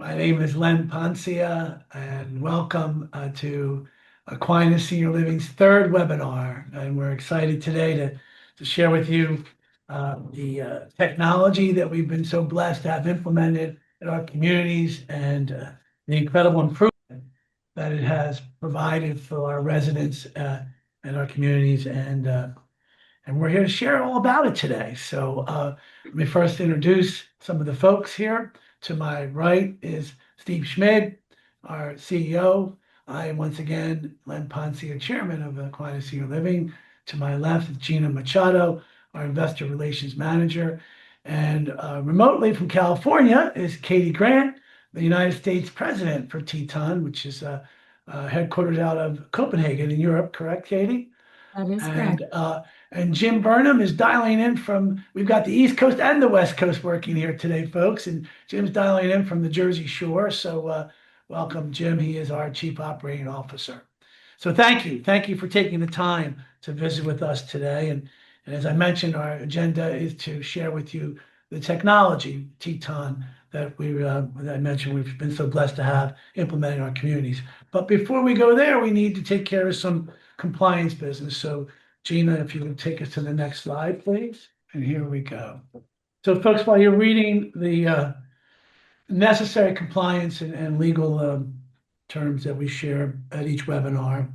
My name is Len Poncia, and welcome to Aquinas Senior Living's third webinar. And we're excited today to share with you the technology that we've been so blessed to have implemented in our communities and the incredible improvement that it has provided for our residents and our communities. And we're here to share all about it today. So let me first introduce some of the folks here. To my right is Steve Schmid, our CEO. I am once again Len Poncia, Chairman of Aquinas Senior Living. To my left is Gina Machado, our Investor Relations Manager. And remotely from California is Katie Grant, the United States President for Teton, which is headquartered out of Copenhagen in Europe, correct, Katie? That is correct. And Jim Burnham is dialing in from, we've got the East Coast and the West Coast working here today, folks. And Jim's dialing in from the Jersey Shore. So welcome, Jim. He is our Chief Operating Officer. So thank you. Thank you for taking the time to visit with us today. And as I mentioned, our agenda is to share with you the technology, Teton, that as I mentioned, we've been so blessed to have implemented in our communities. But before we go there, we need to take care of some compliance business. So Gina, if you would take us to the next slide, please. And here we go. So folks, while you're reading the necessary compliance and legal terms that we share at each webinar,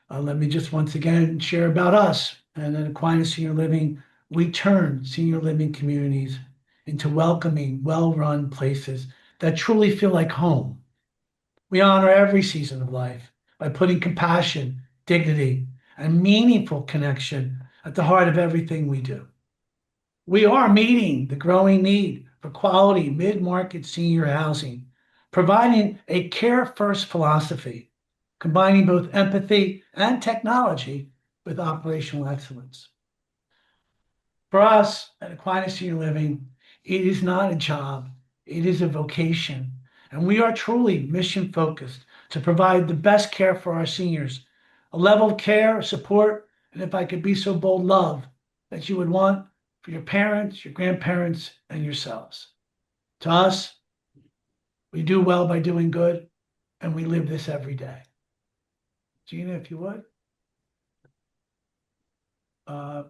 let me just once again share about us. And at Aquinas Senior Living, we turn senior living communities into welcoming, well-run places that truly feel like home. We honor every season of life by putting compassion, dignity, and meaningful connection at the heart of everything we do. We are meeting the growing need for quality mid-market senior housing, providing a care-first philosophy, combining both empathy and technology with operational excellence. For us at Aquinas Senior Living, it is not a job, it is a vocation, and we are truly mission-focused to provide the best care for our seniors, a level of care, support, and if I could be so bold, love that you would want for your parents, your grandparents, and yourselves. To us, we do well by doing good, and we live this every day. Gina, if you would.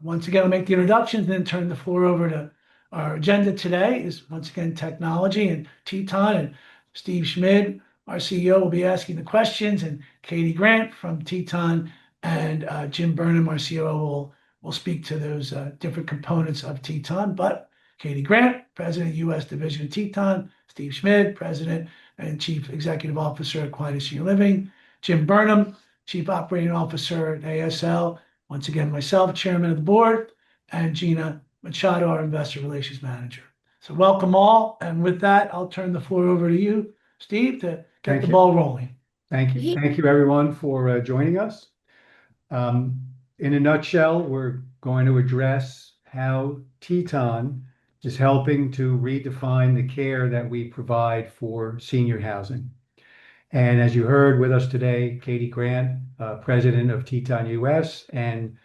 Once again, I'll make the introductions and then turn the floor over to our agenda today is once again technology and Teton, and Steve Schmid, our CEO, will be asking the questions, and Katie Grant from Teton and Jim Burnham, our COO, will speak to those different components of Teton. But Katie Grant, President, U.S. Division of Teton, Steve Schmid, President and Chief Executive Officer at Aquinas Senior Living, Jim Burnham, Chief Operating Officer at ASL, once again, myself, Chairman of the Board, and Gina Machado, our Investor Relations Manager. So welcome all, and with that, I'll turn the floor over to you, Steve, to get the ball rolling. Thank you. Thank you, everyone, for joining us. In a nutshell, we're going to address how Teton is helping to redefine the care that we provide for senior housing. And as you heard with us today, Katie Grant, President of Teton US, and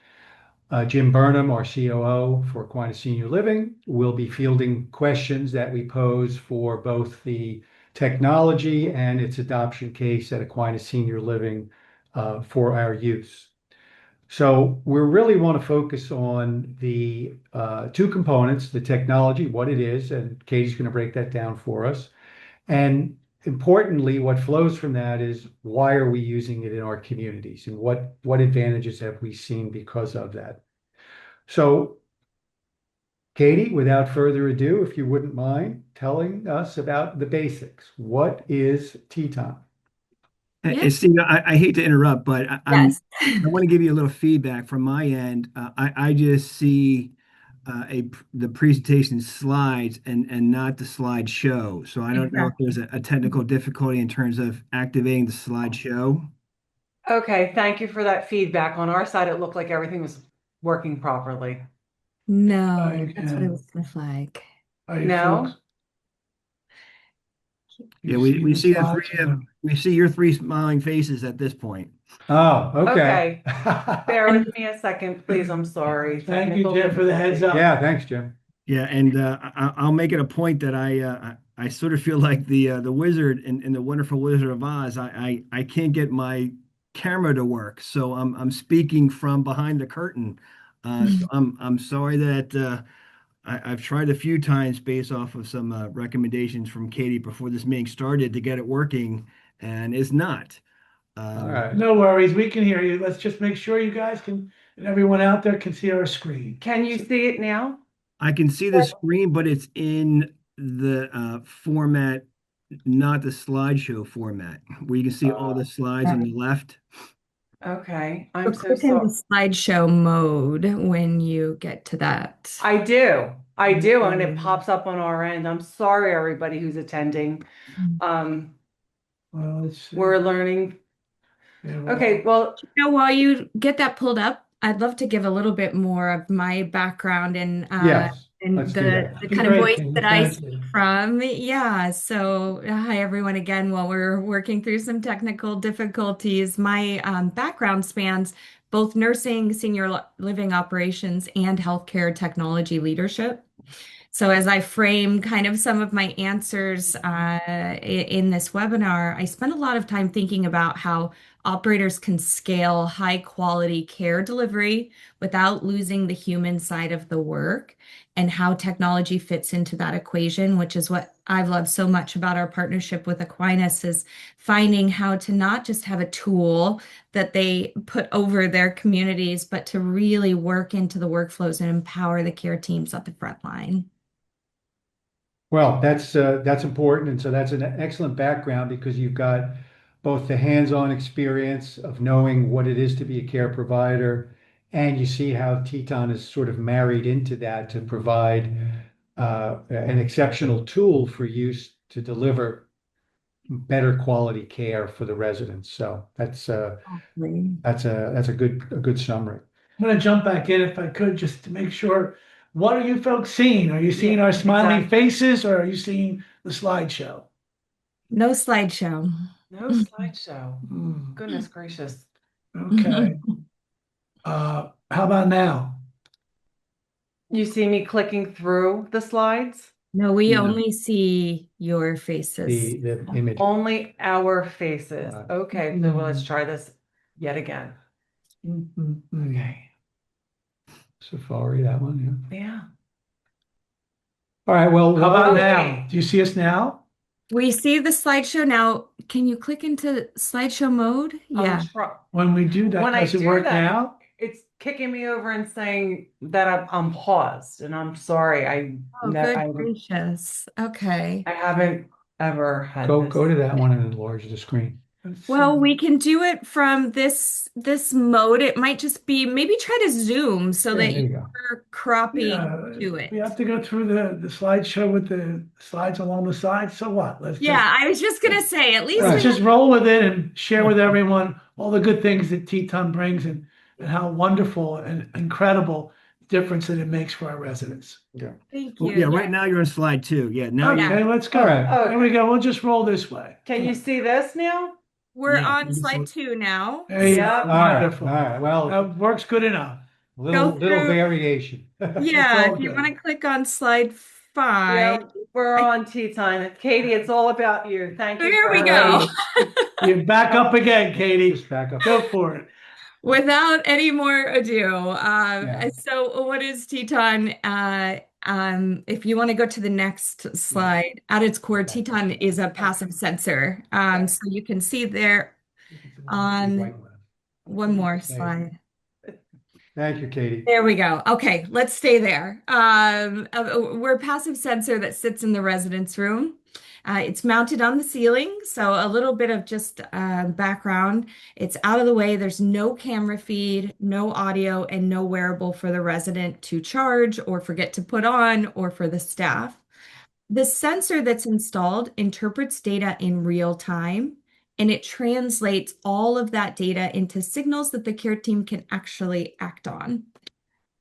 Jim Burnham, our COO for Aquinas Senior Living, will be fielding questions that we pose for both the technology and its adoption case at Aquinas Senior Living for our use. So we really want to focus on the two components, the technology, what it is, and Katie's going to break that down for us. And importantly, what flows from that is why are we using it in our communities and what advantages have we seen because of that? So, Katie, without further ado, if you wouldn't mind telling us about the basics. What is Teton? Hey, Steve, I hate to interrupt, but I want to give you a little feedback from my end. I just see the presentation slides and not the slideshow. So I don't know if there's a technical difficulty in terms of activating the slideshow. Okay, thank you for that feedback. On our side, it looked like everything was working properly. No, that's what it was the flag. No? Yeah, we see the three of we see your three smiling faces at this point. Oh, okay. Bear with me a second, please. I'm sorry. Thank you, Jim, for the heads up. Yeah, thanks, Jim. Yeah, and I'll make it a point that I sort of feel like the wizard in the Wonderful Wizard of Oz. I can't get my camera to work, so I'm speaking from behind the curtain. So I'm sorry that I've tried a few times based off of some recommendations from Katie before this meeting started to get it working, and it's not. All right. No worries, we can hear you. Let's just make sure you guys can, and everyone out there can see our screen. Can you see it now? I can see the screen, but it's in the format, not the slideshow format, where you can see all the slides on the left. Okay, So I'm so click in sorry. the slideshow mode when you get to that. I do, and it pops up on our end. I'm sorry, everybody who's attending. Um, Well, let's see. we're learning. Yeah, Okay, well, While you get that pulled up, I'd love to give a little bit more of my background and Yes, and let's do that. the Be kind of great, voice Katie. that I Thank speak you. from. Yeah. So hi everyone again. While we're working through some technical difficulties, my background spans both nursing, senior living operations, and healthcare technology leadership. So as I frame kind of some of my answers in this webinar, I spent a lot of time thinking about how operators can scale high quality care delivery without losing the human side of the work and how technology fits into that equation, which is what I've loved so much about our partnership with Aquinas is finding how to not just have a tool that they put over their communities, but to really work into the workflows and empower the care teams at the front line. Well, that's important, and so that's an excellent background because you've got both the hands-on experience of knowing what it is to be a care provider, and you see how Teton is sort of married into that to provide an exceptional tool for use to deliver better quality care for the residents. So that's a good summary. I'm gonna jump back in if I could, just to make sure. What are you folks seeing? Are you seeing Yeah, our smiling exactly. faces, or are you seeing the slideshow? No slideshow. No slideshow. Hmm, Goodness gracious. okay. How about now? You see me clicking through the slides? No, we No. only see your faces. The image. Only our faces. Right. Okay, so let's try this yet again. Okay. Safari, that one, yeah. Yeah. All right, well, How about Okay. now? Do you see us now? We see the slideshow now. Can you click into slideshow mode? Yeah. When we do that, When I does it do work that, now? it's kicking me over and saying that I'm paused, and I'm sorry. Oh, good gracious. Okay. I haven't ever had Go this. to that one and enlarge the screen. Let's Well, see. we can do it from this mode. It might just be maybe try to zoom so Yeah, that there you go. you're cropping Yeah, to it. we have to go through the slideshow with the slides along the side. So what? Yeah, I was just gonna say at least Let's we just roll with it and share with everyone all the good things that Teton brings and how wonderful and incredible difference that it makes for our residents. thank Well, you. yeah, right now you're on slide 2. Yeah, now Okay, let's go. All right. There we go. We'll just roll this way. Can you see this now? We're Yeah, on maybe slide so. 2 now. There you Yeah. go. All right, Wonderful. all right. Well, That works good enough. little through- variation. Yeah, all if you good. want to click on slide 5. Yeah, we're on tea time. Katie, it's all about you. Thank you. There we for go. You're back up again, Katie. Just back up. Go for it. Without any more ado, Yeah. so what is Teton? If you want to go to the next slide, at its core, Teton is a passive sensor. So you can see there on one more slide. Thank you, Katie. There we go. Okay, let's stay there. We're a passive sensor that sits in the residence room. It's mounted on the ceiling, so a little bit of just background. It's out of the way. There's no camera feed, no audio, and no wearable for the resident to charge or forget to put on or for the staff. The sensor that's installed interprets data in real time, and it translates all of that data into signals that the care team can actually act on.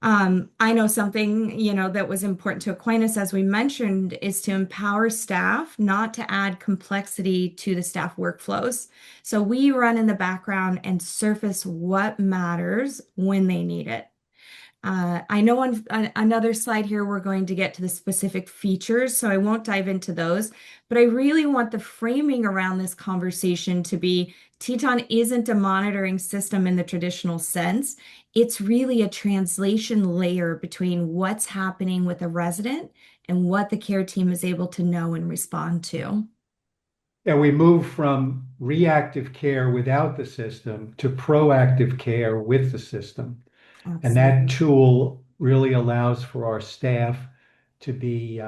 I know something, that was important to Aquinas, as we mentioned, is to empower staff, not to add complexity to the staff workflows. So we run in the background and surface what matters when they need it. I know on another slide here, we're going to get to the specific features, so I won't dive into those, but I really want the framing around this conversation to be Teton isn't a monitoring system in the traditional sense. It's really a translation layer between what's happening with a resident and what the care team is able to know and respond to. And we move from reactive care without the system to proactive care with the system. And that Absolutely. tool really allows for our staff to be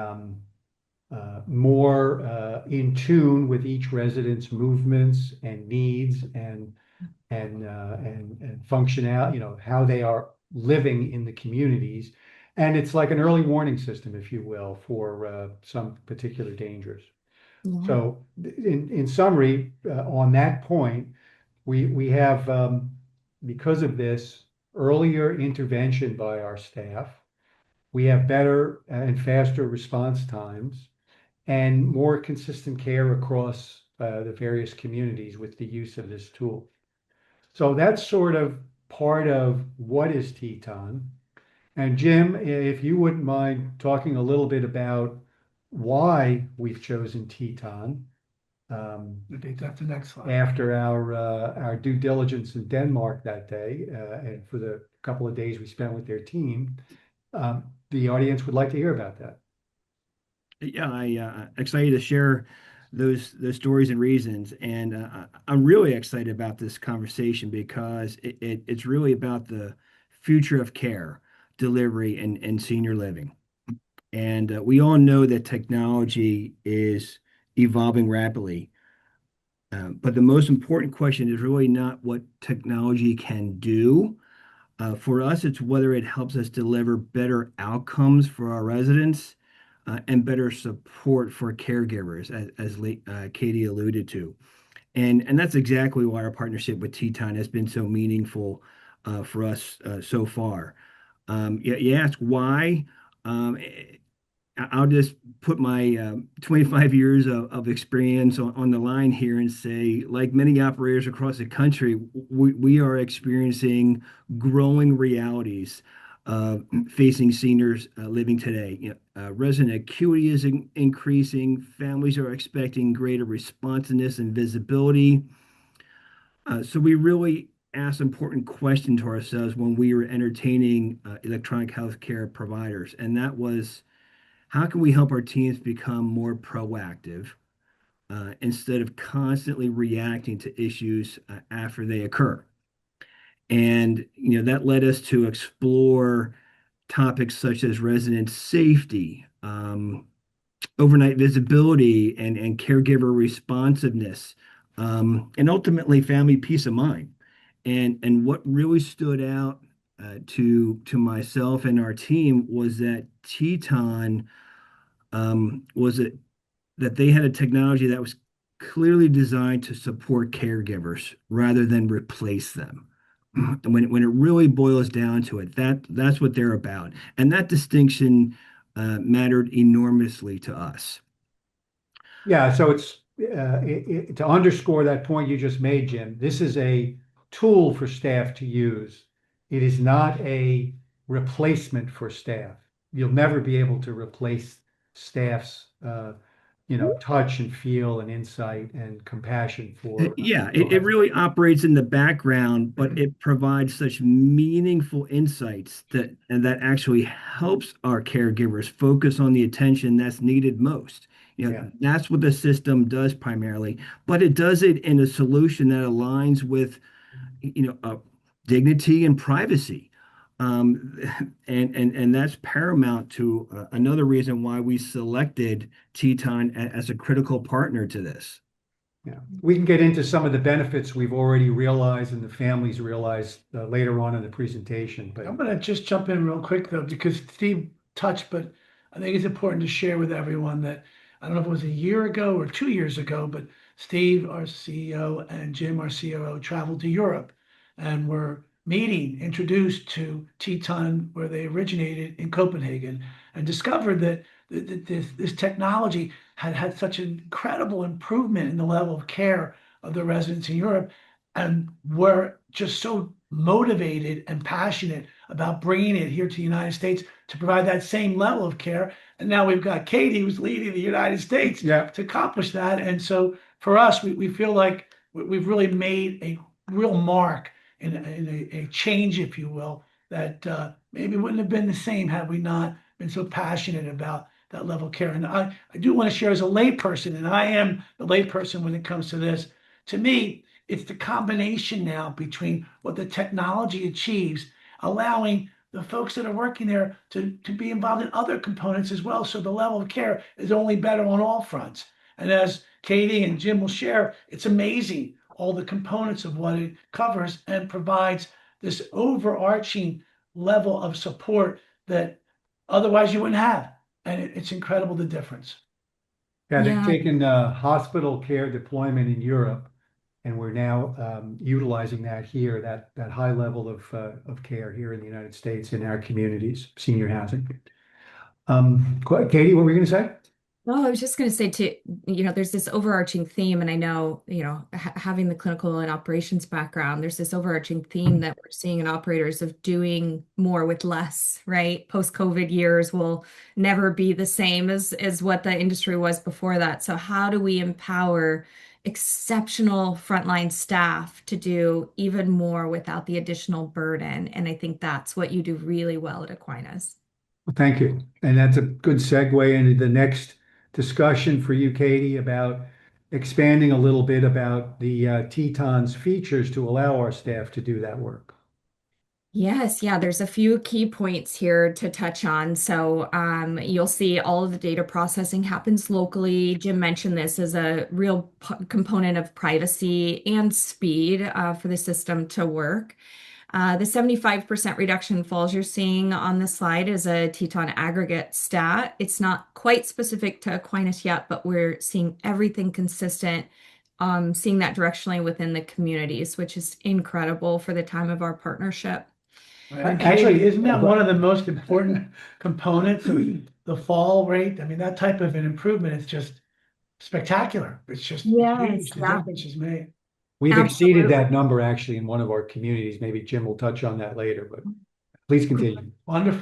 more in tune with each resident's movements and needs and functional, how they are living in the communities. And it's like an early warning system, if you will, for some particular dangers. Yeah. So in summary, on that point, we have, because of this, earlier intervention by our staff. We have better and faster response times and more consistent care across the various communities with the use of this tool. So that's sort of part of what is Teton. And Jim, if you wouldn't mind talking a little bit about why we've chosen Teton. I think that's the next slide. After our due diligence in Denmark that day, and for the couple of days we spent with their team, the audience would like to hear about that. Yeah, excited to share those stories and reasons, and I'm really excited about this conversation because it's really about the future of care delivery and senior living. And we all know that technology is evolving rapidly. But the most important question is really not what technology can do. For us, it's whether it helps us deliver better outcomes for our residents and better support for caregivers, as Katie alluded to. And that's exactly why our partnership with Teton has been so meaningful for us so far. You ask why? Um, I'll just put my 25 years of experience on the line here and say, like many operators across the country, we are experiencing growing realities facing seniors living today. Resident acuity is increasing. Families are expecting greater responsiveness and visibility. So we really asked important question to ourselves when we were entertaining electronic healthcare providers, and that was how can we help our teams become more proactive instead of constantly reacting to issues after they occur? And that led us to explore topics such as resident safety, overnight visibility, and caregiver responsiveness, and ultimately family peace of mind. And what really stood out to myself and our team was that Teton was it that they had a technology that was clearly designed to support caregivers rather than replace them. When it really boils down to it, that's what they're about, and that distinction mattered enormously to us. Yeah, so it's to underscore that point you just made, Jim, this is a tool for staff to use. It is not a replacement for staff. You'll never be able to replace staff's touch and feel and insight and compassion for Yeah, it really operates in the background, but it provides such meaningful insights that actually helps our caregivers focus on the attention that's needed most. Yeah. That's what the system does primarily, but it does it in a solution that aligns with, dignity and privacy. Um, and that's paramount to another reason why we selected Teton as a critical partner to this. Yeah, we can get into some of the benefits we've already realized and the families realized later on in the presentation. But I'm going to just jump in real quick though, because Steve touched, but I think it's important to share with everyone that I don't know if it was a year ago or 2 years ago, but Steve, our CEO, and Jim, our COO, traveled to Europe and were introduced to Teton, where they originated in Copenhagen, and discovered that this technology had such an incredible improvement in the level of care of the residents in Europe, and were just so motivated and passionate about bringing it here to the United States to provide that same level of care. And now we've got Katie who's leading the United States Yeah. to accomplish that. And so for us, we feel like we've really made a real mark in a change, if you will, that maybe wouldn't have been the same had we not been so passionate about that level of care. And I do want to share as a layperson, and I am the layperson when it comes to this. To me, it's the combination now between what the technology achieves, allowing the folks that are working there to be involved in other components as well. So the level of care is only better on all fronts. And as Katie and Jim will share, it's amazing all the components of what it covers and provides this overarching level of support that otherwise you wouldn't have. And it's incredible the difference. Yeah, they've Yeah. taken hospital care deployment in Europe, and we're now utilizing that here, that high level of care here in the United States in our communities, senior housing. Katie, what were you going to say? Well, I was just going to say too, there's this overarching theme, and I know, having the clinical and operations background, there's this overarching theme that we're seeing in operators of doing more with less, right? Post-COVID years will never be the same as what the industry was before that. So how do we empower exceptional frontline staff to do even more without the additional burden? And I think that's what you do really well at Aquinas. Well, thank you. And that's a good segue into the next discussion for you, Katie, about expanding a little bit about the Teton's features to allow our staff to do that work. Yes, yeah, there's a few key points here to touch on. So you'll see all of the data processing happens locally. Jim mentioned this as a real component of privacy and speed for the system to work. The 75% reduction in falls you're seeing on the slide is a Teton aggregate stat. It's not quite specific to Aquinas yet, but we're seeing everything consistent, seeing that directionally within the communities, which is incredible for the time of our partnership. Right. Actually, isn't that one of the most important components of the fall rate? I mean, that type of an improvement is just spectacular. It's just huge. Yes, The yeah. difference is made. We've Absolutely. exceeded that number actually in one of our communities. Maybe Jim will touch on that later, but please continue. Wonderful.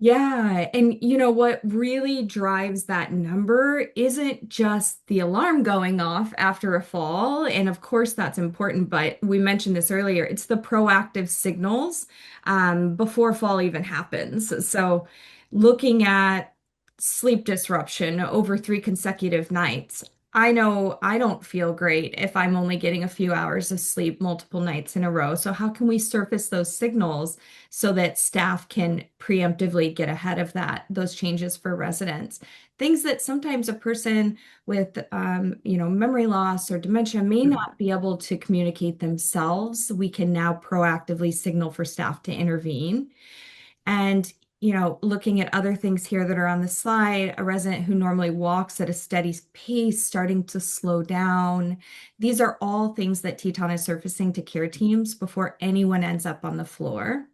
Yeah, and what really drives that number isn't just the alarm going off after a fall, and of course that's important, but we mentioned this earlier, it's the proactive signals before fall even happens. So looking at sleep disruption over 3 consecutive nights, I know I don't feel great if I'm only getting a few hours of sleep multiple nights in a row. So how can we surface those signals so that staff can preemptively get ahead of those changes for residents? Things that sometimes a person with, memory loss or dementia may not be able to communicate themselves. We can now proactively signal for staff to intervene. And looking at other things here that are on the slide, a resident who normally walks at a steady pace starting to slow down. These are all things that Teton is surfacing to care teams before anyone ends up on the floor.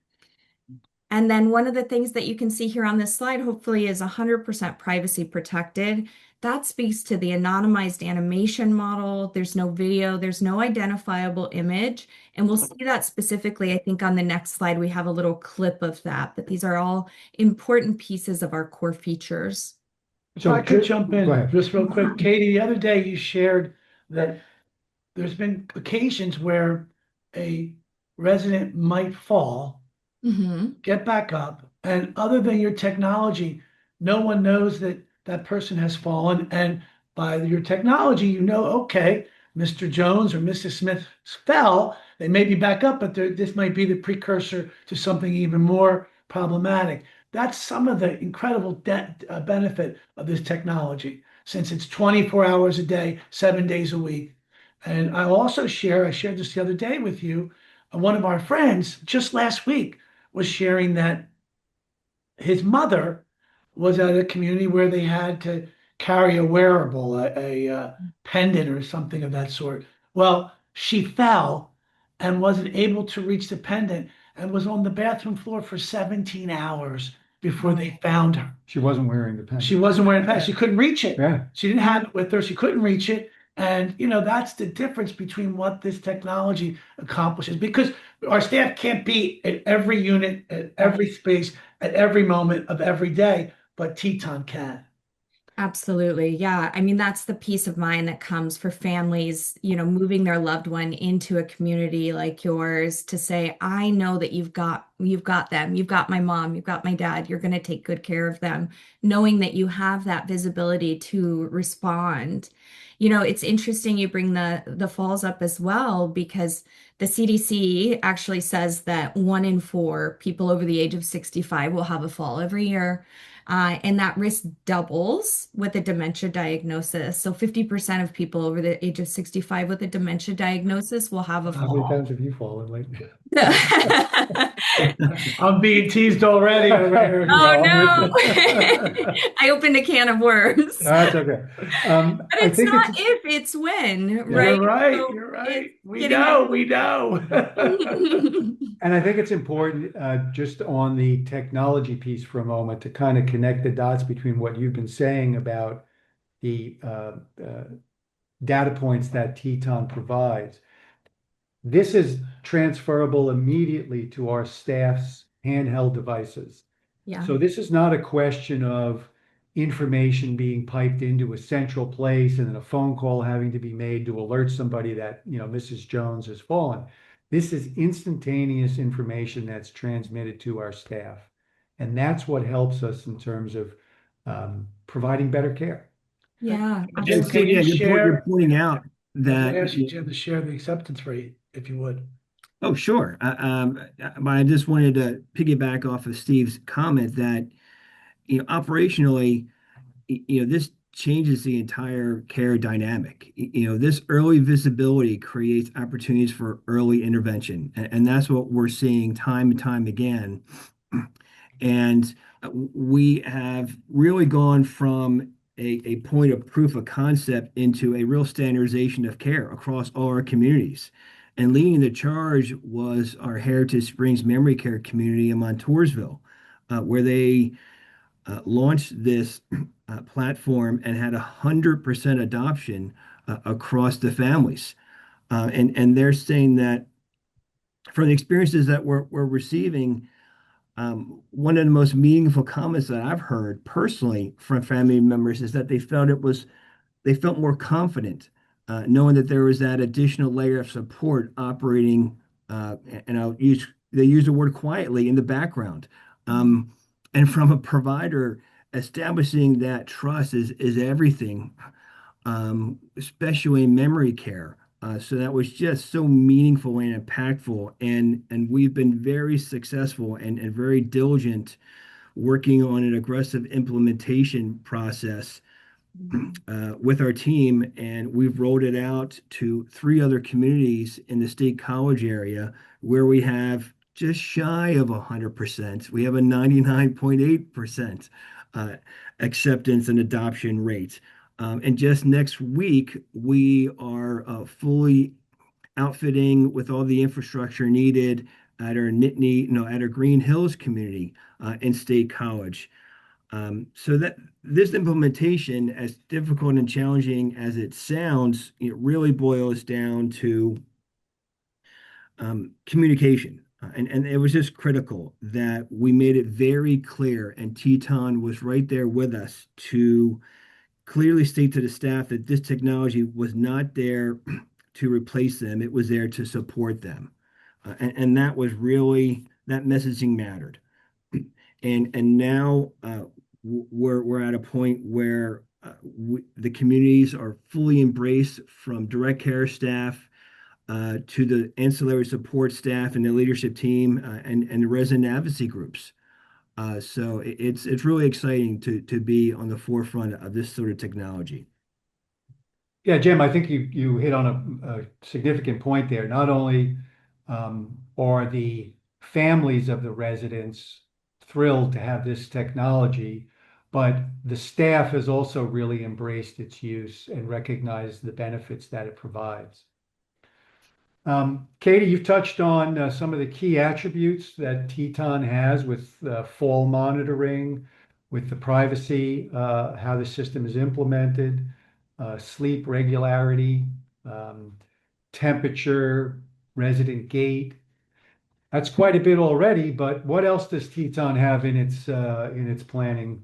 And then one of the things that you can see here on this slide, hopefully, is 100% privacy protected. That speaks to the anonymized animation model. There's no video, there's no identifiable image. And we'll see that specifically, I think on the next slide, we have a little clip of that, but these are all important pieces of our core features. If I could jump Go in ahead. just real quick, Katie, the other day you shared that there's been occasions where a resident might fall, get back up, and other than your technology, no one knows that that person has fallen. And by your technology, okay, Mr. Jones or Mrs. Smith fell. They may be back up, but this might be the precursor to something even more problematic. That's some of the incredible benefit of this technology, since it's 24 hours a day, 7 days a week. And I shared this the other day with you. One of our friends just last week was sharing that his mother was at a community where they had to carry a wearable, a pendant or something of that sort. Well, she fell and wasn't able to reach the pendant and was on the bathroom floor for 17 hours before they found her. She wasn't wearing the pen. She wasn't wearing a pendant. She couldn't reach it. Yeah. She didn't have it with her. She couldn't reach it. And, that's the difference between what this technology accomplishes because our staff can't be at every unit, at every space, at every moment of every day, but Teton can. Absolutely. Yeah. I mean, that's the peace of mind that comes for families, moving their loved one into a community like yours to say, I know that you've got them. You've got my mom, you've got my dad. You're going to take good care of them, knowing that you have that visibility to respond. It's interesting you bring the falls up as well because the CDC actually says that 1 in 4 people over the age of 65 will have a fall every year. And that risk doubles with a dementia diagnosis. So 50% of people over the age of 65 with a dementia diagnosis will have a How many fall. times have you fallen lately? I'm being teased already over here. Oh I'm no. with you. I opened a can of worms. That's okay. But I it's think not it's if, it's when, yeah. right? You're right. So You're right. it's We getting know. We know. And I think it's important, just on the technology piece for a moment, to kind of connect the dots between what you've been saying about the data points that Teton provides. This is transferable immediately to our staff's handheld devices. Yeah. So this is not a question of information being piped into a central place and then a phone call having to be made to alert somebody that, Mrs. Jones has fallen. This is instantaneous information that's transmitted to our staff. And that's what helps us in terms of providing better care. Yeah, Jim, And can Steve, absolutely. you yeah, you're share? pointing out I was going that, to ask you, Jim, to share the acceptance rate, if you would. oh, sure. But I just wanted to piggyback off of Steve's comment that, operationally, this changes the entire care dynamic. This early visibility creates opportunities for early intervention, and that's what we're seeing time and time again. And we have really gone from a point of proof of concept into a real standardization of care across all our communities. And leading the charge was our Heritage Springs Memory Care community in Montoursville, where they launched this platform and had 100% adoption across the families. And they're saying that from the experiences that we're receiving, one of the most meaningful comments that I've heard personally from family members is that they felt more confident knowing that there was that additional layer of support operating, and they use the word quietly in the background. And from a provider, establishing that trust is everything, especially in memory care. So that was just so meaningful and impactful, and we've been very successful and very diligent working on an aggressive implementation process with our team, and we've rolled it out to 3 other communities in the State College area where we have just shy of 100%. We have a 99.8% acceptance and adoption rate. And just next week, we are fully outfitting with all the infrastructure needed at our Nittany, no, at our Green Hills community in State College. So that this implementation, as difficult and challenging as it sounds, it really boils down to communication. And it was just critical that we made it very clear, and Teton was right there with us to clearly state to the staff that this technology was not there to replace them, it was there to support them. And that was really, that messaging mattered. And now we're at a point where the communities are fully embraced, from direct care staff to the ancillary support staff and the leadership team, and the resident advocacy groups. So it's really exciting to be on the forefront of this sort of technology. Yeah, Jim, I think you hit on a significant point there. Not only are the families of the residents thrilled to have this technology, but the staff has also really embraced its use and recognized the benefits that it provides. Katie, you've touched on some of the key attributes that Teton has with fall monitoring, with the privacy, how the system is implemented. sleep regularity, temperature, resident gait. That's quite a bit already, but what else does Teton have in its planning?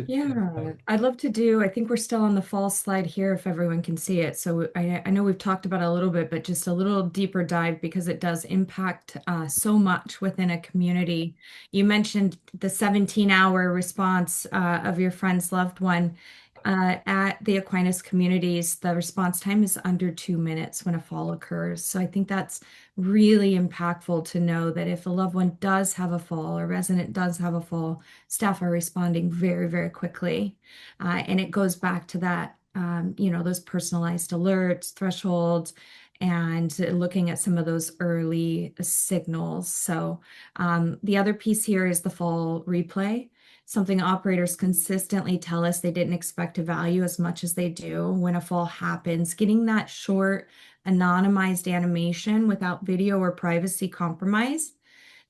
Yeah, I'd love to do. I think we're still on the fall slide here if everyone can see it. So I know we've talked about it a little bit, but just a little deeper dive because it does impact so much within a community. You mentioned the 17-hour response of your friend's loved one. At the Aquinas communities, the response time is under 2 minutes when a fall occurs. So I think that's really impactful to know that if a loved one does have a fall, a resident does have a fall, staff are responding very, very quickly. And it goes back to that, those personalized alerts, thresholds, and looking at some of those early signals. So the other piece here is the fall replay. Something operators consistently tell us they didn't expect to value as much as they do when a fall happens. Getting that short, anonymized animation without video or privacy compromise,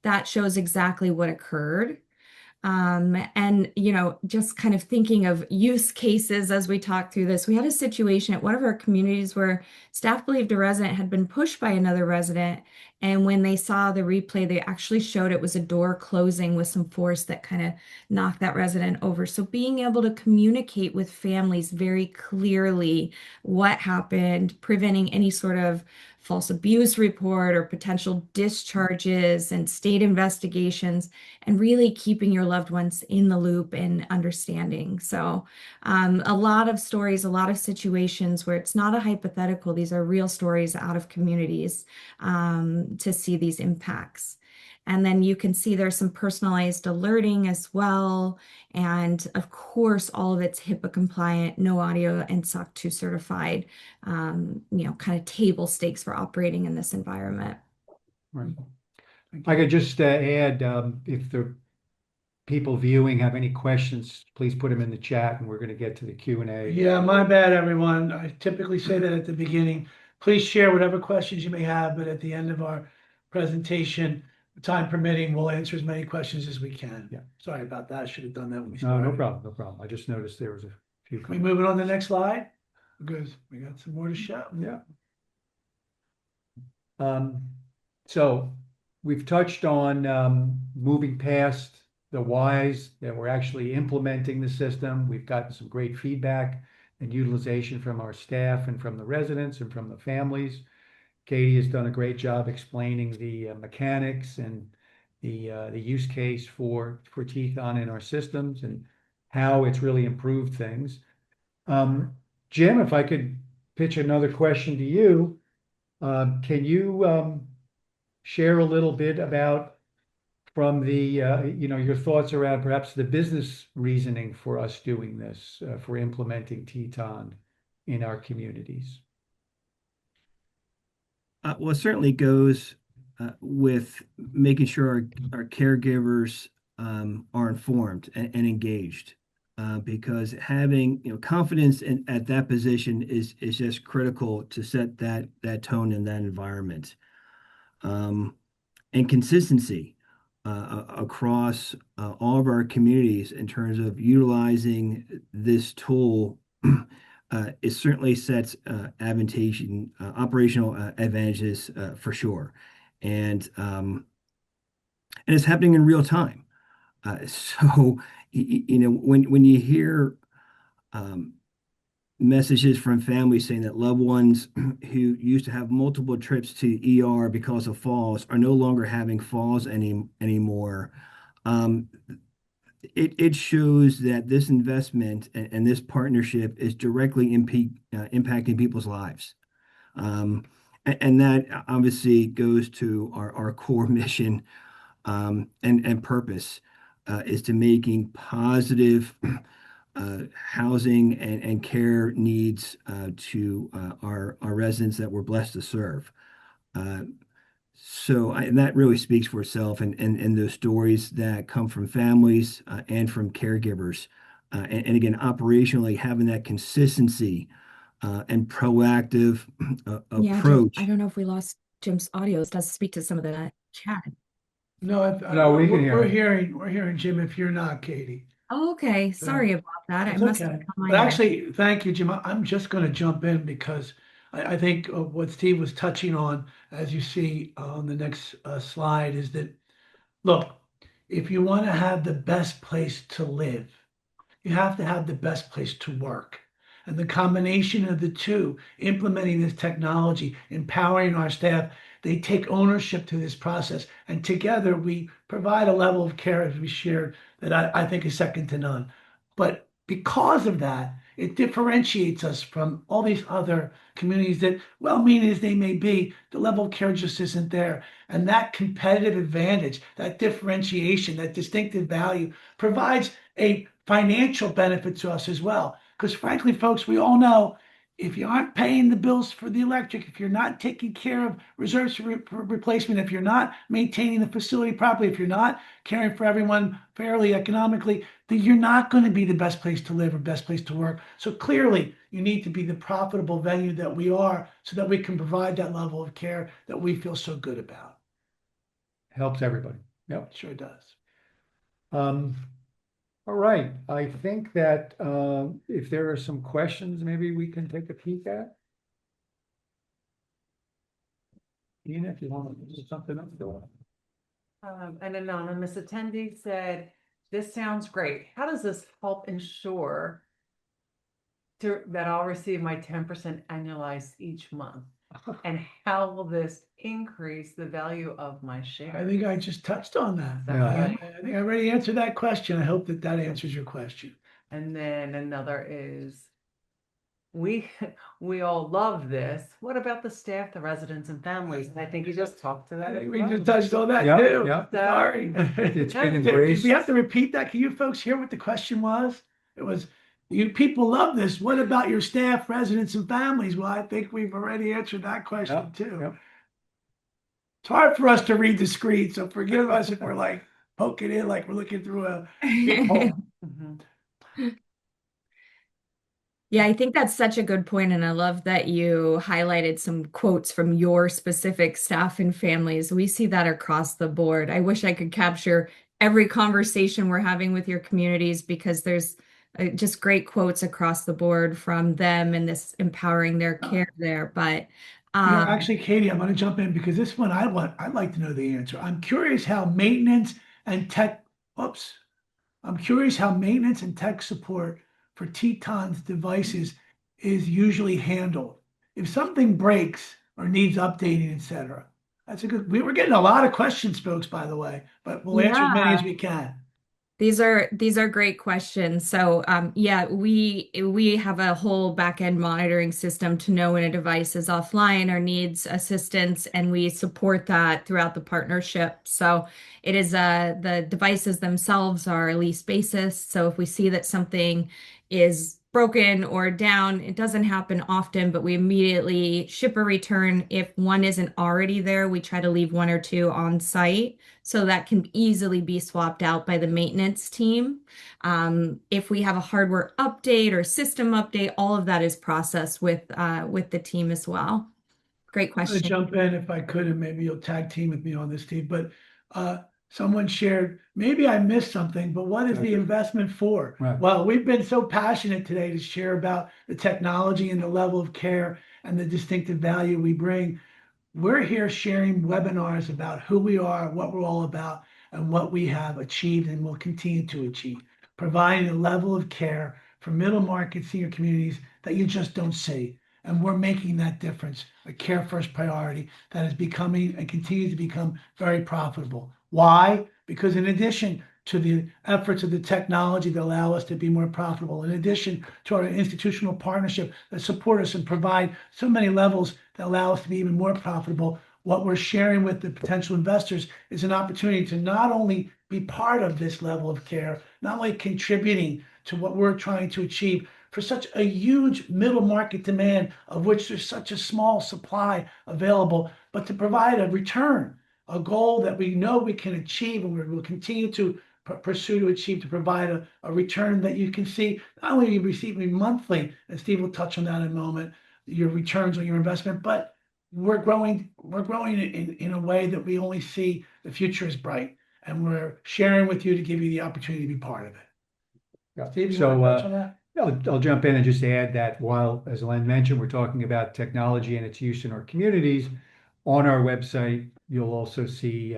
that shows exactly what occurred. And, just kind of thinking of use cases as we talk through this, we had a situation at one of our communities where staff believed a resident had been pushed by another resident. And when they saw the replay, they actually showed it was a door closing with some force that kind of knocked that resident over. So being able to communicate with families very clearly what happened, preventing any sort of false abuse report or potential discharges and state investigations, and really keeping your loved ones in the loop and understanding. So, a lot of stories, a lot of situations where it's not a hypothetical, these are real stories out of communities to see these impacts. And then you can see there's some personalized alerting as well. And of course, all of it's HIPAA compliant, no audio, and SOC 2 certified, kind of table stakes for operating in this environment. Right. I could just add, if the people viewing have any questions, please put them in the chat and we're going to get to the Q&A. Yeah, my bad, everyone. I typically say that at the beginning. Please share whatever questions you may have, but at the end of our presentation, time permitting, we'll answer as many questions as we can. Yeah. Sorry about that. I should have done that when we No, started. no problem, no problem. I just noticed there was a few. We moving on to the next slide? Because we got some more to show. Yeah. So we've touched on moving past the whys, that we're actually implementing the system. We've gotten some great feedback and utilization from our staff and from the residents and from the families. Katie has done a great job explaining the mechanics and the use case for Teton in our systems and how it's really improved things. Jim, if I could pitch another question to you, can you share a little bit about from the your thoughts around perhaps the business reasoning for us doing this, for implementing Teton in our communities? Well, it certainly goes with making sure our caregivers are informed and engaged, because having confidence at that position is just critical to set that tone in that environment, and consistency across all of our communities in terms of utilizing this tool. It certainly sets operational advantages for sure, and it's happening in real time. So when you hear messages from families saying that loved ones who used to have multiple trips to ER because of falls are no longer having falls anymore. It shows that this investment and this partnership is directly impacting people's lives. And that obviously goes to our core mission and purpose, is to making positive housing and care needs to our residents that we're blessed to serve. And that really speaks for itself, and those stories that come from families and from caregivers. And again, operationally, having that consistency and proactive Yeah, Jim, approach. I don't know if we lost Jim's audio. It does speak to some of the chat. No, No, we can hear we're it. hearing Jim if you're not, Katie. Oh, okay. Sorry about that. I That's must have okay. come But on. actually, thank you, Jim. I'm just going to jump in because I think what Steve was touching on, as you see on the next slide, is that look, if you want to have the best place to live, you have to have the best place to work. And the combination of the two, implementing this technology, empowering our staff, they take ownership to this process. And together we provide a level of care, as we shared, that I think is second to none. But because of that, it differentiates us from all these other communities that, well meaning as they may be, the level of care just isn't there. And that competitive advantage, that differentiation, that distinctive value provides a financial benefit to us as well. Because frankly, folks, we all know if you aren't paying the bills for the electric, if you're not taking care of reserves for replacement, if you're not maintaining the facility properly, if you're not caring for everyone fairly economically, then you're not going to be the best place to live or best place to work. So clearly, you need to be the profitable venue that we are so that we can provide that level of care that we feel so good about. Helps everybody. Yep. Sure does. All right. I think that if there are some questions, maybe we can take a peek at. Ian, if you want to do something else, go on. An anonymous attendee said, "This sounds great. How does this help ensure that I'll receive my 10% annualized each month? And how will this increase the value of my shares?" I think I just touched on that. Yeah. I think I already answered that question. I hope that that answers your question. And then another is, we all love this. What about the staff, the residents and families? And I think you just talked to I that. think as we well. just touched on that Yeah, too. yeah. Sorry. It's been Did embraced. we have to repeat that? Can you folks hear what the question was? It was, you people love this. What about your staff, residents, and families? Well, I think we've already answered that question Yeah, too. yeah. It's hard for us to read the screen, so forgive us if we're like poking in like we're looking through a big hole. Mhm. Yeah, I think that's such a good point, and I love that you highlighted some quotes from your specific staff and families. We see that across the board. I wish I could capture every conversation we're having with your communities because there's just great quotes across the board from them and this empowering their care there. But Actually, Katie, I'm going to jump in because this one I'd like to know the answer. I'm curious how maintenance and tech, whoops, I'm curious how maintenance and tech support for Teton's devices is usually handled. If something breaks or needs updating, etc. That's a good, we're getting a lot of questions, folks, by the way, but we'll answer as many yeah. as we can. These are great questions. So yeah, we have a whole back-end monitoring system to know when a device is offline or needs assistance, and we support that throughout the partnership. So it is the devices themselves are a lease basis. So if we see that something is broken or down, it doesn't happen often, but we immediately ship a return. If one isn't already there, we try to leave one or two on site so that can easily be swapped out by the maintenance team. If we have a hardware update or system update, all of that is processed with the team as well. Great I'm going to question. jump in if I could, and maybe you'll tag team with me on this, Steve. But someone shared, maybe I missed something, but what is the investment for? Right. Well, we've been so passionate today to share about the technology and the level of care and the distinctive value we bring. We're here sharing webinars about who we are, what we're all about, and what we have achieved and will continue to achieve, providing a level of care for middle market senior communities that you just don't see. And we're making that difference, a care first priority that is becoming and continues to become very profitable. Why? Because in addition to the efforts of the technology that allow us to be more profitable, in addition to our institutional partnership that support us and provide so many levels that allow us to be even more profitable, what we're sharing with the potential investors is an opportunity to not only be part of this level of care, not only contributing to what we're trying to achieve for such a huge middle market demand of which there's such a small supply available, but to provide a return, a goal that we know we can achieve and we will continue to pursue to achieve, to provide a return that you can see not only you receiving monthly, and Steve will touch on that in a moment, your returns on your investment, but we're growing in a way that we only see the future is bright, and we're sharing with you to give you the opportunity to be part of it. Yeah. Steve, you So, want to touch on that? I'll jump in and just add that while, as Len mentioned, we're talking about technology and its use in our communities, on our website, you'll also see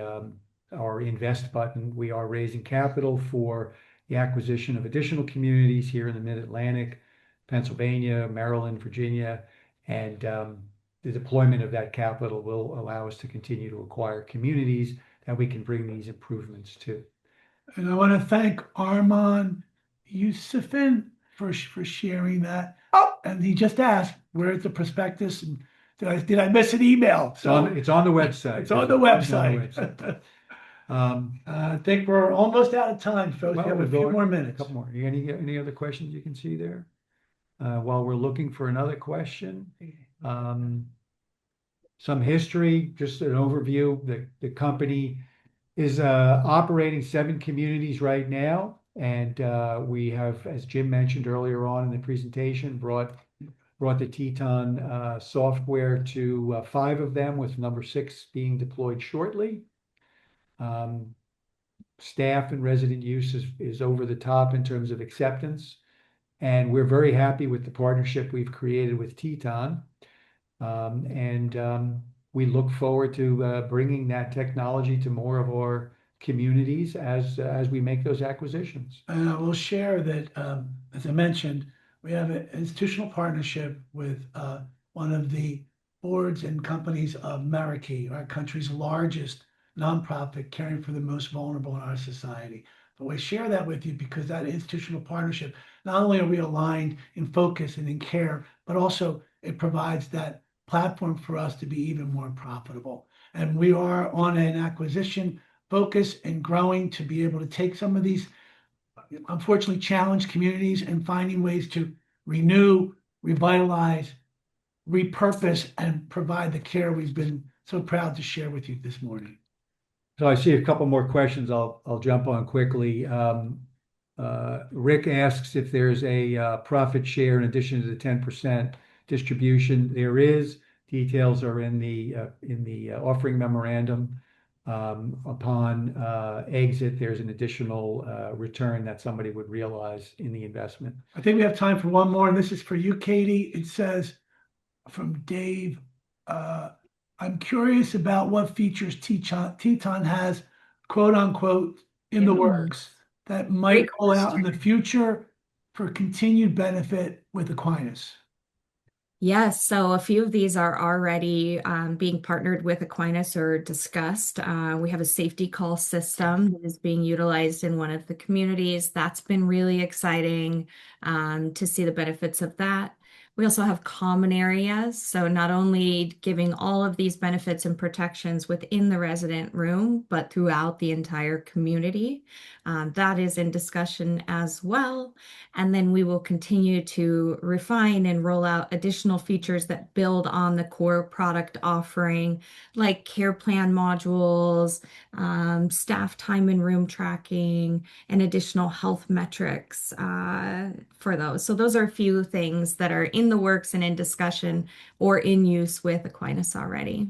our invest button. We are raising capital for the acquisition of additional communities here in the Mid-Atlantic, Pennsylvania, Maryland, Virginia, and the deployment of that capital will allow us to continue to acquire communities that we can bring these improvements to. And I want to thank Armand Yusufin for sharing that. Oh, and he just asked, where's the prospectus? And did I miss an email? It's on the website. It's on the website. I think we're almost out of time, folks. We have a few more A minutes. couple more. Any other questions you can see there? While we're looking for another question, some history, just an overview. The company is operating 7 communities right now, and we have, as Jim mentioned earlier on in the presentation, brought the Teton software to 5 of them, with number 6 being deployed shortly. Staff and resident use is over the top in terms of acceptance, and we're very happy with the partnership we've created with Teton. We look forward to bringing that technology to more of our communities as we make those acquisitions. And I will share that, as I mentioned, we have an institutional partnership with one of the boards and companies of Meraki, our country's largest nonprofit caring for the most vulnerable in our society. But we share that with you because that institutional partnership, not only are we aligned in focus and in care, but also it provides that platform for us to be even more profitable. And we are on an acquisition focus and growing to be able to take some of these unfortunately challenged communities and finding ways to renew, revitalize, repurpose, and provide the care we've been so proud to share with you this morning. So I see a couple more questions I'll jump on quickly. Rick asks if there's a profit share in addition to the 10% distribution. There is. Details are in the offering memorandum. Upon exit, there's an additional return that somebody would realize in the investment. I think we have time for one more, and this is for you, Katie. It says from Dave, I'm curious about what features Teton has, quote unquote, in the works that might roll out in the future for continued benefit with Aquinas. Yes, so a few of these are already being partnered with Aquinas or discussed. We have a safety call system that is being utilized in one of the communities. That's been really exciting to see the benefits of that. We also have common areas, so not only giving all of these benefits and protections within the resident room, but throughout the entire community. That is in discussion as well. And then we will continue to refine and roll out additional features that build on the core product offering, like care plan modules, staff time and room tracking, and additional health metrics for those. So those are a few things that are in the works and in discussion or in use with Aquinas already.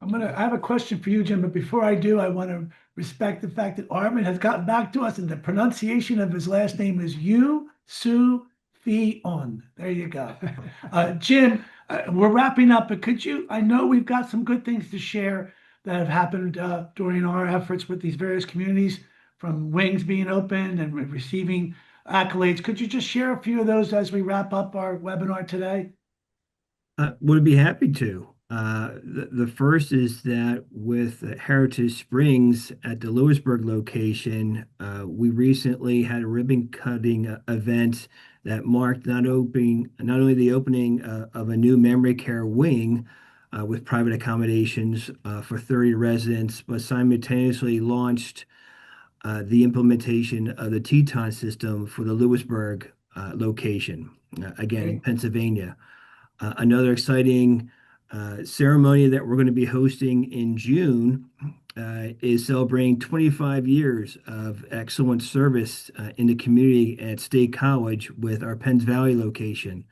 I have a question for you, Jim, but before I do, I want to respect the fact that Armin has gotten back to us and the pronunciation of his last name is Yu-Su-Fi-On. There you go. Jim, we're wrapping up, but I know we've got some good things to share that have happened during our efforts with these various communities, from wings being opened and receiving accolades. Could you just share a few of those as we wrap up our webinar today? Would be happy to. The first is that with Heritage Springs at the Lewisburg location, we recently had a ribbon cutting event that marked not only the opening of a new memory care wing with private accommodations for 30 residents, but simultaneously launched the implementation of the Teton system for the Lewisburg location, again in Pennsylvania. Another exciting ceremony that we're going to be hosting in June is celebrating 25 years of excellent service in the community at State College with our Penns Valley location.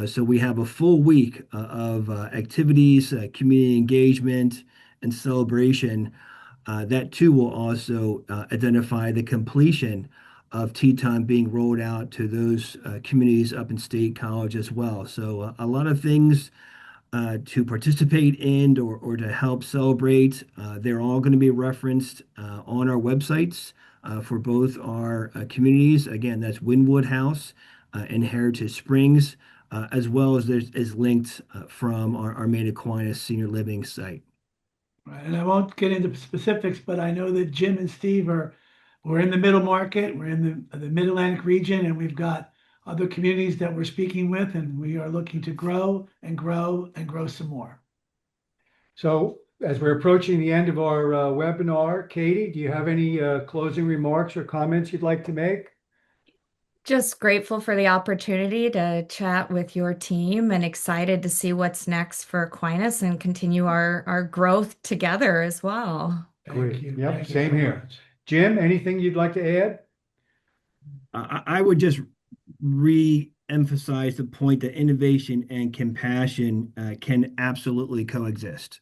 So we have a full week of activities, community engagement, and celebration. That too will also identify the completion of Teton being rolled out to those communities up in State College as well. So a lot of things to participate in or to help celebrate. They're all going to be referenced on our websites for both our communities. Again, that's Wynwood House and Heritage Springs, as well as is linked from our main Aquinas Senior Living site. Right, and I won't get into specifics, but I know that Jim and Steve we're in the middle market, we're in the Mid-Atlantic region, and we've got other communities that we're speaking with, and we are looking to grow and grow and grow some more. So as we're approaching the end of our webinar, Katie, do you have any closing remarks or comments you'd like to make? Just grateful for the opportunity to chat with your team and excited to see what's next for Aquinas and continue our growth together as well. Thank Great. you. Yep, Thank you same so here. much. Jim, anything you'd like to add? I would just re-emphasize the point that innovation and compassion can absolutely coexist.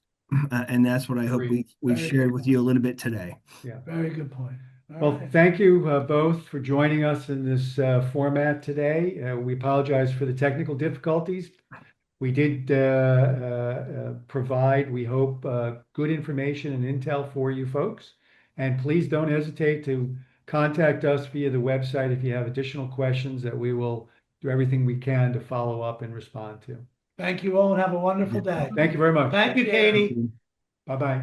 And that's what I hope Agreed. we've Very shared good with you a little bit today. Yeah. Very good point. All Well, right. thank you both for joining us in this format today. We apologize for the technical difficulties. We did provide, we hope, good information and intel for you folks. And please don't hesitate to contact us via the website if you have additional questions that we will do everything we can to follow up and respond to. Thank you all and have a wonderful day. Thank you very much. Thank you, Katie. Bye-bye.